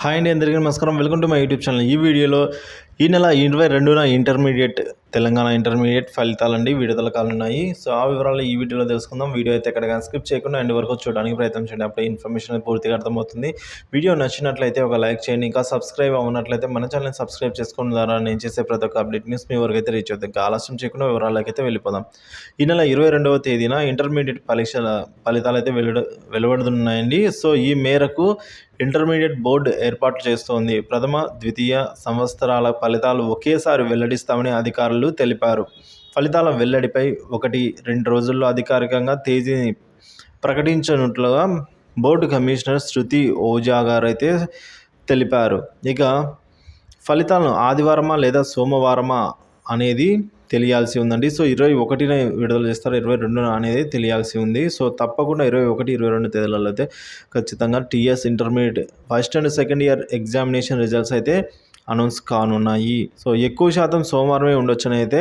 Hi అండి, అందరికీ నమస్కారం. Welcome to my YouTube channel. ఈ వీడియోలో ఈ నెల 22న ఇంటర్మీడియట్ తెలంగాణ ఇంటర్మీడియట్ ఫలితాలండి విడుదల కానున్నాయి. సో ఆ వివరాలు ఈ వీడియోలో తెలుసుకుందాం. వీడియో అయితే ఎక్కడ స్కిప్ చేయకుండా ఎండ్ వరకు చూడడానికి ప్రయత్నం చేయండి. అప్పుడు ఇన్ఫర్మేషన్ పూర్తిగా అర్థమవుతుంది. వీడియో నచ్చినట్లయితే ఒక లైక్ చేయండి. ఇంకా సబ్స్క్రైబ్ అవ్వనట్లయితే మన ఛానల్ని సబ్స్క్రైబ్ చేసుకోవడం ద్వారా నేను చేసే ప్రతి ఒక్క అప్డేట్ న్యూస్ మీ వరకు అయితే రీచ్ అవుతుంది. ఇంకా ఆలస్యం చేయకుండా వివరాలకి అయితే వెళ్ళిపోదాం. ఈ నెల 22వ తేదీన ఇంటర్మీడియట్ పరీక్షల ఫలితాలు అయితే వెలువడుతున్నాయండి. సో ఈ మేరకు ఇంటర్మీడియట్ బోర్డు ఏర్పాటు చేస్తోంది. ప్రథమ ద్వితీయ సంవత్సరాల ఫలితాలు ఒకేసారి వెల్లడిస్తామని అధికారులు తెలిపారు. ఫలితాల వెల్లడిపై 1-2 రోజుల్లో అధికారికంగా తేదీని ప్రకటించనున్నట్లుగా బోర్డు కమిషనర్ శృతి ఓజా గారు అయితే తెలిపారు. ఇక ఫలితాలను ఆదివారమా లేదా సోమవారమా అనేది తెలియాల్సి ఉందండి. సో 21న విడుదల చేస్తారు, 22న అనేది తెలియాల్సి ఉంది. సో తప్పకుండా 21, 22 తేదీలలో అయితే ఖచ్చితంగా TS intermediate first and second year examination results అయితే అనౌన్స్ కానున్నాయి. సో ఎక్కువ శాతం సోమవారమే ఉండొచ్చని అయితే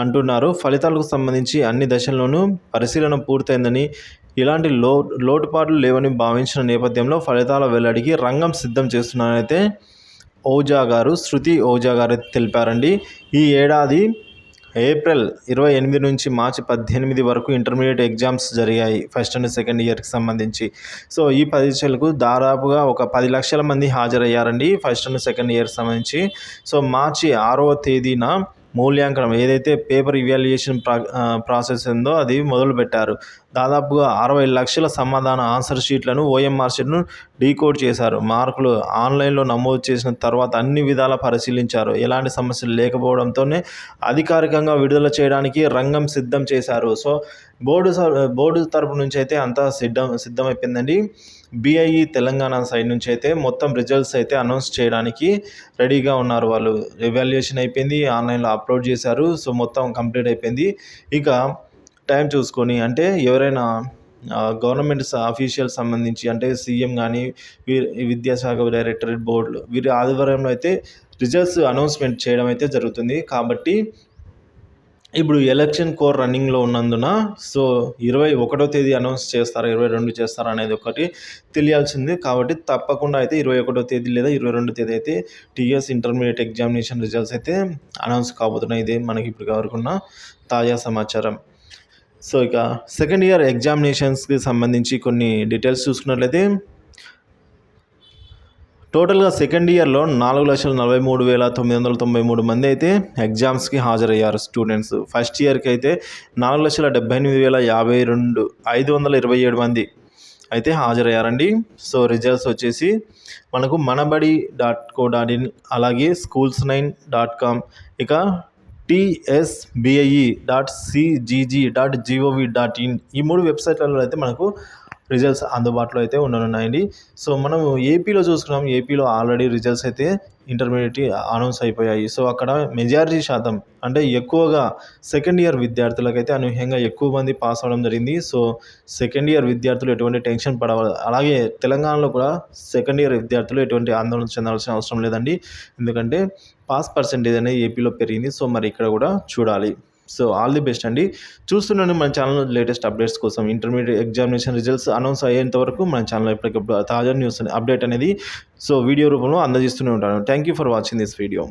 అంటున్నారు. ఫలితాలకు సంబంధించి అన్ని దశల్లోనూ పరిశీలన పూర్తయిందని, ఇలాంటి లోటుపాట్లు లేవని భావించిన నేపథ్యంలో ఫలితాల వెల్లడికి రంగం సిద్ధం చేస్తున్నారైతే శృతి ఓజా గారు తెలిపారండి. ఈ ఏడాది ఏప్రిల్ 28 నుంచి మార్చి 18 వరకు ఇంటర్మీడియట్ ఎగ్జామ్స్ జరిగాయి ఫస్ట్ అండ్ సెకండ్ ఇయర్కి సంబంధించి. సో ఈ పరీక్షలకు దాదాపుగా ఒక 10 లక్షల మంది హాజరయ్యారండి ఫస్ట్ అండ్ సెకండ్ ఇయర్కి సంబంధించి. సో మార్చి 6వ తేదీన మూల్యాంకనం ఏదైతే పేపర్ ఇవాల్యుయేషన్ ప్రాసెస్ ఉందో అది మొదలుపెట్టారు. దాదాపుగా 60 లక్షల సమాధాన ఆన్సర్ షీట్లను ఓఎంఆర్ షీట్ను డీకోడ్ చేశారు. మార్కులు ఆన్లైన్లో నమోదు చేసిన తర్వాత అన్ని విధాలా పరిశీలించారు. ఎలాంటి సమస్యలు లేకపోవడంతోనే అధికారికంగా విడుదల చేయడానికి రంగం సిద్ధం చేశారు. సో బోర్డు తరపు నుంచి అయితే అంతా సిద్ధమైపోయిందండి. బిఐఈ తెలంగాణ సైడ్ నుంచి అయితే మొత్తం రిజల్ట్స్ అయితే అనౌన్స్ చేయడానికి రెడీగా ఉన్నారు. వాళ్ళు ఎవాల్యుయేషన్ అయిపోయింది, ఆన్లైన్లో అప్లోడ్ చేశారు. సో మొత్తం కంప్లీట్ అయిపోయింది. ఇక టైం చూసుకొని అంటే ఎవరైనా గవర్నమెంట్ అఫీషియల్ సంబంధించి అంటే సీఎం కానీ విద్యాశాఖ డైరెక్టరేట్ బోర్డులు వీరి ఆధ్వర్యంలో అయితే రిజల్ట్స్ అనౌన్స్మెంట్ చేయడం అయితే జరుగుతుంది. కాబట్టి ఇప్పుడు ఎలక్షన్ కోర్ రన్నింగ్లో ఉన్నందున సో 21వ తేదీ అనౌన్స్ చేస్తారా 22 చేస్తారా అనేది ఒకటి తెలియాల్సింది. కాబట్టి తప్పకుండా అయితే 21వ తేదీ లేదా 22వ తేదీ అయితే టీఎస్ ఇంటర్మీడియట్ ఎగ్జామినేషన్ రిజల్ట్స్ అయితే అనౌన్స్ కాబోతున్నాయి. ఇదే మనకి ఇప్పుడు వరకున్న తాజా సమాచారం. సో ఇక సెకండ్ ఇయర్ ఎగ్జామినేషన్స్కి సంబంధించి కొన్ని డీటెయిల్స్ చూసుకున్నట్లయితే టోటల్గా సెకండ్ ఇయర్లో 4,43,993 మంది అయితే ఎగ్జామ్స్కి హాజరయ్యారు స్టూడెంట్స్. ఫస్ట్ ఇయర్కి అయితే 4,78,527 మంది అయితే హాజరయ్యారండి. సో రిజల్ట్స్ వచ్చేసి మనకు manabadi.co.in అలాగే schools9.com ఇక tsbie.cgg.gov.in ఈ 3 వెబ్సైట్లలో అయితే మనకు రిజల్ట్స్ అందుబాటులో అయితే ఉండనున్నాయండి. సో మనం ఏపీలో చూసుకున్నాం. ఏపీలో ఆల్రెడీ రిజల్ట్స్ అయితే ఇంటర్మీడియట్ అనౌన్స్ అయిపోయాయి. సో అక్కడ మెజారిటీ శాతం అంటే ఎక్కువగా సెకండ్ ఇయర్ విద్యార్థులకైతే అనూహ్యంగా ఎక్కువ మంది పాస్ అవ్వడం జరిగింది. సో సెకండ్ ఇయర్ విద్యార్థులు ఎటువంటి టెన్షన్ పడవాలి. అలాగే తెలంగాణలో కూడా సెకండ్ ఇయర్ విద్యార్థులు ఎటువంటి ఆందోళన చెందాల్సిన అవసరం లేదండి. ఎందుకంటే పాస్ పర్సెంటేజ్ అనేది ఏపీలో పెరిగింది. సో మరి ఇక్కడ కూడా చూడాలి. సో ఆల్ ది బెస్ట్ అండి. చూస్తున్నాను మన ఛానల్లో లేటెస్ట్ అప్డేట్స్ కోసం ఇంటర్మీడియట్ ఎగ్జామినేషన్ రిజల్ట్స్ అనౌన్స్ అయ్యేంత వరకు మన ఛానల్ ఎప్పటికప్పుడు తాజా న్యూస్ అప్డేట్ అనేది సో వీడియో రూపంలో అందజేస్తూనే ఉంటాను. Thank you for watching this video.